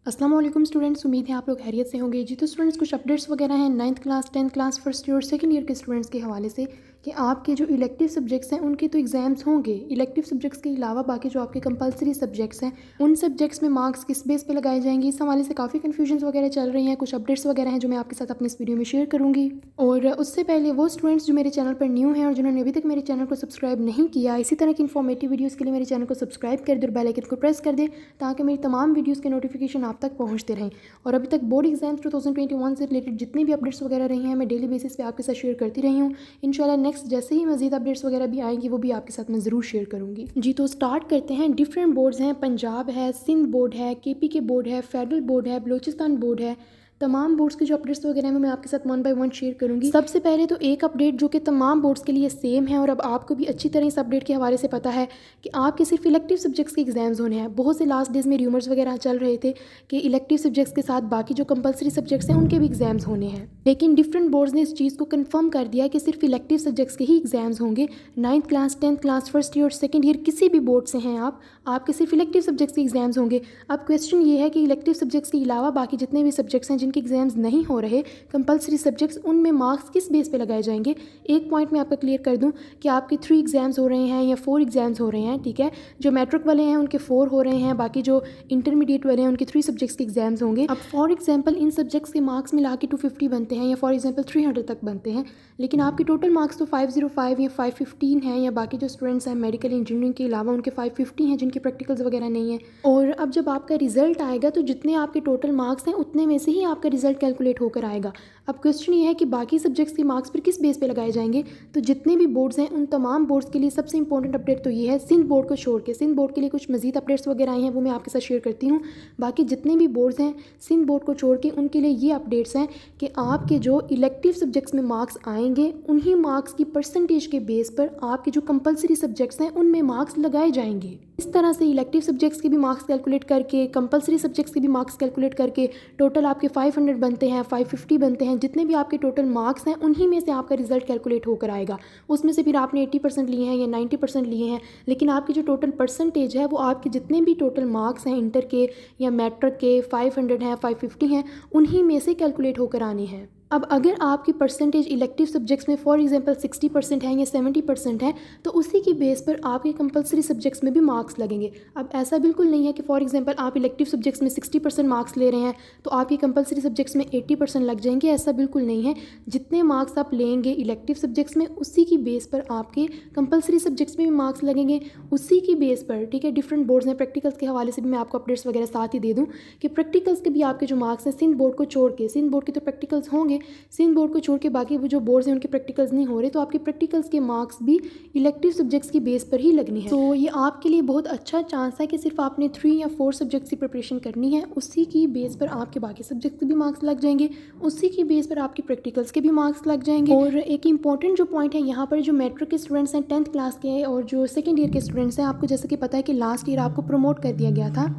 अस्सलाम वालेकुम स्टूडेंट्स, उम्मीद है आप लोग खैरियत से होंगे। जी तो स्टूडेंट्स, कुछ अपडेट्स वगैरह हैं 9th class 10th class first year और सेकंड ईयर के स्टूडेंट्स के हवाले से कि आपके जो इलेक्टिव सब्जेक्ट्स हैं उनके तो एग्ज़ाम्स होंगे। इलेक्टिव सब्जेक्ट्स के अलावा बाकी जो आपके कंपलसरी सब्जेक्ट्स हैं उन सब्जेक्ट्स में मार्क्स किस बेस पे लगाए जाएंगे, इस हवाले से काफ़ी कन्फ्यूजन्स वगैरह चल रही हैं। कुछ अपडेट्स वगैरह हैं जो मैं आपके साथ अपनी इस वीडियो में शेयर करूँगी। और उससे पहले वो स्टूडेंट्स जो मेरे चैनल पर न्यू हैं और जिन्होंने अभी तक मेरे चैनल को सब्सक्राइब नहीं किया, इसी तरह की इन्फॉर्मेटिव वीडियोज़ के लिए मेरे चैनल को सब्सक्राइब कर दे और बेल आइकन को प्रेस कर दे ताकि मेरी तमाम वीडियोज़ के नोटिफिकेशन आप तक पहुँचते रहें। और अभी तक बोर्ड एग्जाम्स 2021 से रिलेटेड जितनी भी अपडेट्स वगैरह रही हैं मैं डेली बेसिस पे आपके साथ शेयर करती रही हूँ। इंशाल्लाह नेक्स्ट जैसे ही मज़ीद अपडेट्स वगैरह भी आएंगी वो भी आपके साथ मैं ज़रूर शेयर करूँगी। जी तो स्टार्ट करते हैं। डिफरेंट बोर्ड्स हैं, पंजाब है, सिंध बोर्ड है, केपी के बोर्ड है, फेडरल बोर्ड है, बलूचिस्तान बोर्ड है। तमाम बोर्ड्स के जो अपडेट्स वगैरह हैं मैं आपके साथ वन बाय वन शेयर करूंगी। सबसे पहले तो एक अपडेट जो कि तमाम बोर्ड्स के लिए सेम है और अब आपको भी अच्छी तरह इस अपडेट के हवाले से पता है कि आपके सिर्फ इलेक्टिव सब्जेक्ट्स के एग्जाम्स होने हैं। बहुत से लास्ट डेज में र्यूमर्स वगैरह चल रहे थे कि इलेक्टिव सब्जेक्ट्स के साथ बाकी जो कंपलसरी सब्जेक्ट्स हैं उनके भी एग्जाम्स होने हैं, लेकिन डिफरेंट बोर्ड्स ने इस चीज़ को कन्फर्म कर दिया कि सिर्फ इलेक्टिव सब्जेक्ट्स के ही एग्जाम्स होंगे। 9th class 10th class first year और सेकेंड ईयर किसी भी बोर्ड से हैं आपके सिर्फ इलेक्टिव सब्जेक्ट्स के एग्जाम्स होंगे। अब क्वेश्चन ये है कि इलेक्टिव सब्जेक्ट्स के अलावा बाकी जितने भी सब्जेक्ट्स हैं जिनके एग्जाम्स नहीं हो रहे, कंपलसरी सब्जेक्ट्स, उनमें मार्क्स किस बेस पे लगाए जाएंगे। एक पॉइंट मैं आपको क्लियर कर दूं कि आपके 3 एग्जाम्स हो रहे हैं या 4 एग्जाम्स हो रहे हैं, ठीक है। जो मैट्रिक वाले हैं उनके 4 हो रहे हैं, बाकी जो इंटरमीडिएट वाले हैं उनके 3 सब्जेक्ट्स के एग्जाम्स होंगे। अब फॉर एग्जाम्पल इन सब्जेक्ट्स के मार्क्स मिला के 250 बनते हैं या फॉर एग्जाम्पल 300 तक बनते हैं, लेकिन आपके टोटल मार्क्स तो 505 या 515 हैं, या बाकी जो स्टूडेंट्स हैं मेडिकल इंजीनियरिंग के अलावा उनके 550 हैं जिनके प्रैक्टिकल्स वगैरह नहीं है। और अब जब आपका रिजल्ट आएगा तो जितने आपके टोटल मार्क्स हैं उतने में से ही आपका रिजल्ट कैलकुलेट होकर आएगा। अब क्वेश्चन ये है कि बाकी सब्जेक्ट्स के मार्क्स पर किस बेस पे लगाए जाएंगे। तो जितने भी बोर्ड्स हैं उन तमाम बोर्ड्स के लिए सबसे इंपॉर्टेंट अपडेट तो ये है, सिंध बोर्ड को छोड़ के। सिंध बोर्ड के लिए कुछ मजीद अपडेट्स वगैरह आए हैं वो मैं आपके साथ शेयर करती हूँ। बाकी जितने भी बोर्ड्स हैं सिंध बोर्ड को छोड़ के उनके लिए ये अपडेट्स हैं कि आपके जो इलेक्टिव सब्जेक्ट्स में मार्क्स आएंगे उन्हीं मार्क्स की परसेंटेज के बेस पर आपके जो कंपलसरी सब्जेक्ट्स हैं उनमें मार्क्स लगाए जाएंगे। इस तरह से इलेक्टिव सब्जेक्ट्स के भी मार्क्स कैलकुलेट करके, कंपलसरी सब्जेक्ट्स के भी मार्क्स कैलकुलेट करके टोटल आपके 500 बनते हैं, 550 बनते हैं। जितने भी आपके टोटल मार्क्स हैं उन्हीं में से आपका रिजल्ट कैलकुलेट होकर आएगा। उसमें से फिर आपने 80% लिए हैं या 90% लिए हैं, लेकिन आपकी जो टोटल परसेंटेज है वो आपके जितने भी टोटल मार्क्स हैं इंटर के या मैट्रिक के 500 हैं, 550 हैं, उन्हीं में से कैलकुलेट होकर आने हैं। अब अगर आपकी परसेंटेज इलेक्टिव सब्जेक्ट्स में फॉर एग्जांपल 60% है या 70% है तो उसी की बेस पर आपके कंपलसरी सब्जेक्ट्स में भी मार्क्स लगेंगे। अब ऐसा बिल्कुल नहीं है कि फॉर एग्जांपल आप इलेक्टिव सब्जेक्ट्स में 60% मार्क्स ले रहे हैं तो आपके कंपलसरी सब्जेक्ट्स में 80% लग जाएंगे, ऐसा बिल्कुल नहीं है। जितने मार्क्स आप लेंगे इलेक्टिव सब्जेक्ट्स में उसी की बेस पर आपके कंपलसरी सब्जेक्ट्स में भी मार्क्स लगेंगे, उसी की बेस पर, ठीक है। डिफरेंट बोर्ड्स हैं, प्रैक्टिकल्स के हवाले से भी मैं आपको अपडेट्स वगैरह साथ ही दे दूँ कि प्रैक्टिकल्स के भी आपके जो मार्क्स हैं सिंध बोर्ड को छोड़ के, सिंध बोर्ड के तो प्रैक्टिकल्स होंगे, सिंध बोर्ड को छोड़ के बाकी वो जो बोर्ड्स हैं उनके प्रैक्टिकल्स नहीं हो रहे, तो आपके प्रैक्टिकल्स के मार्क्स भी इलेक्टिव सब्जेक्ट्स की बेस पर ही लगने हैं। तो ये आपके लिए बहुत अच्छा चांस है कि सिर्फ आपने 3 या 4 सब्जेक्ट्स की प्रिपरेशन करनी है, उसी की बेस पर आपके बाकी सब्जेक्ट्स के भी मार्क्स लग जाएंगे, उसी की बेस पर आपके प्रैक्टिकल्स के भी मार्क्स लग जाएंगे। और एक इंपॉर्टेंट जो पॉइंट है यहाँ पर, जो मैट्रिक के स्टूडेंट्स हैं 10th क्लास के और जो सेकेंड ईयर के स्टूडेंट्स हैं, आपको जैसे कि पता है कि लास्ट ईयर आपको प्रमोट कर दिया गया था,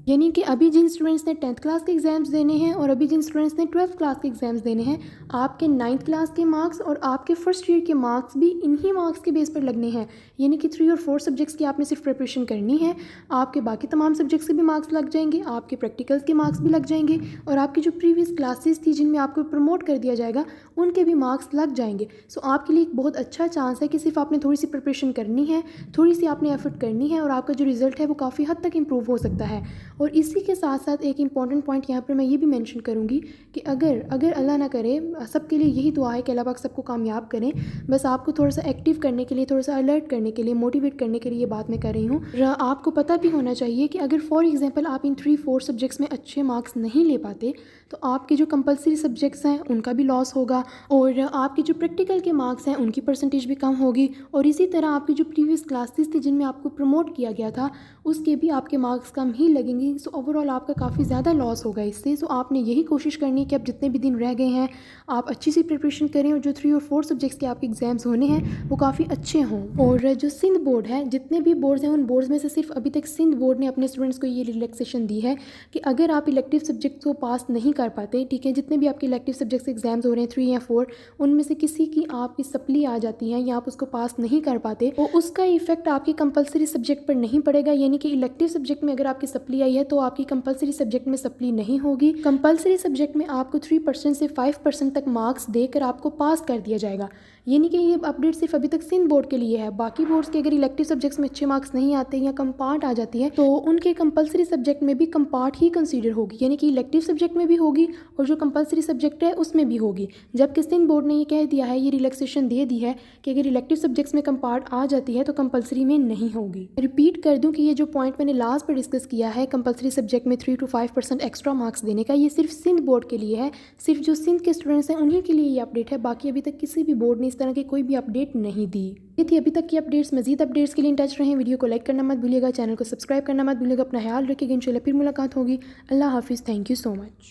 यानी कि अभी जिन स्टूडेंट्स ने 10th क्लास के एग्ज़ाम्स देने हैं और अभी जिन स्टूडेंट्स ने 12th क्लास के एग्ज़ाम्स देने हैं, आपके 9th क्लास के मार्क्स और आपके फर्स्ट ईयर के मार्क्स भी इन्हीं मार्क्स के बेस पर लगने हैं। यानी कि 3 और 4 सब्जेक्ट्स की आपने सिर्फ प्रिपरेशन करनी है, आपके बाकी तमाम सब्जेक्ट्स के भी मार्क्स लग जाएंगे, आपके प्रैक्टिकल्स के मार्क्स भी लग जाएंगे और आपकी जो प्रीवियस क्लासेस थी जिनमें आपको प्रमोट कर दिया जाएगा उनके भी मार्क्स लग जाएंगे। सो आपके लिए एक बहुत अच्छा चांस है कि सिर्फ आपने थोड़ी सी प्रिपरेशन करनी है, थोड़ी सी आपने एफर्ट करनी है और आपका जो रिज़ल्ट है वो काफ़ी हद तक इम्प्रूव हो सकता है। और इसी के साथ साथ एक इंपॉर्टेंट पॉइंट यहाँ पर मैं ये भी मेंशन करूँगी कि अगर अल्लाह ना करे, सबके लिए यही दुआ है कि अल्लाह पाक सबको कामयाब करें, बस आपको थोड़ा सा एक्टिव करने के लिए, थोड़ा सा अलर्ट करने के लिए, मोटिवेट करने के लिए ये बात मैं कर रही हूँ। आपको पता भी होना चाहिए कि अगर फॉर एग्जांपल आप इन 3-4 सब्जेक्ट्स में अच्छे मार्क्स नहीं ले पाते तो आपके जो कंपलसरी सब्जेक्ट्स हैं उनका भी लॉस होगा और आपके जो प्रैक्टिकल के मार्क्स हैं उनकी परसेंटेज भी कम होगी और इसी तरह आपकी जो प्रीवियस क्लासेस थी जिनमें आपको प्रमोट किया गया था उसके भी आपके मार्क्स कम ही लगेंगे। सो ओवरऑल आपका काफ़ी ज़्यादा लॉस होगा इससे। सो आपने यही कोशिश करनी है कि अब जितने भी दिन रह गए हैं आप अच्छी सी प्रिपरेशन करें और जो 3 और 4 सब्जेक्ट्स के आपके एग्जाम्स होने हैं वो काफ़ी अच्छे हों। और जो सिंध बोर्ड है, जितने भी बोर्ड्स हैं उन बोर्ड्स में से सिर्फ अभी तक सिंध बोर्ड ने अपने स्टूडेंट्स को ये रिलैक्सेशन दी है कि अगर आप इलेक्टिव सब्जेक्ट्स को पास नहीं कर पाते, ठीक है, जितने भी आपके इलेक्टिव सब्जेक्ट्स एग्जाम्स हो रहे हैं 3 या 4, उनमें से किसी की आपकी सप्ली आ जाती है या आप उसको पास नहीं कर पाते तो उसका इफेक्ट आपके कंपलसरी सब्जेक्ट पर नहीं पड़ेगा। यानी कि इलेक्टिव सब्जेक्ट में अगर आपकी सप्ली आई है है तो आपकी कंपलसरी सब्जेक्ट में सप्ली नहीं होगी। कंपलसरी सब्जेक्ट में आपको 3% से 5% तक मार्क्स देकर आपको पास कर दिया जाएगा। यानी कि ये अपडेट सिर्फ अभी तक सिंध बोर्ड के लिए है। बाकी बोर्ड्स के अगर इलेक्टिव सब्जेक्ट्स में अच्छे मार्क्स नहीं आते या कम पार्ट आ जाती है तो उनके कंपलसरी सब्जेक्ट में भी कम पार्ट ही कंसीडर होगी, यानी कि इलेक्टिव सब्जेक्ट में भी होगी और जो कंपलसरी सब्जेक्ट है उसमें भी होगी। जबकि सिंध बोर्ड ने ये कह दिया है, ये रिलैक्सेशन दे दी है कि अगर इलेक्टिव सब्जेक्ट्स में कम पार्ट आ जाती है तो कंपलसरी में नहीं होगी। रिपीट कर दूं कि ये जो पॉइंट मैंने लास्ट पर डिस्कस किया है कंपलसरी सब्जेक्ट में 3 to 5% एक्स्ट्रा मार्क्स देने का, ये सिर्फ सिंध बोर्ड के लिए है। सिर्फ जो सिंध के स्टूडेंट्स हैं उन्हीं के लिए ये अपडेट है। बाकी अभी तक किसी भी बोर्ड ने इस तरह की कोई भी अपडेट नहीं दी। ये थी अभी तक की अपडेट्स। मजीद अपडेट्स के लिए इन टच रहें। वीडियो को लाइक करना मत भूलिएगा, चैनल को सब्सक्राइब करना मत भूलिएगा। अपना ख्याल रखिएगा, इंशाल्लाह फिर मुलाकात होगी। अल्लाह हाफिज़। Thank you so much.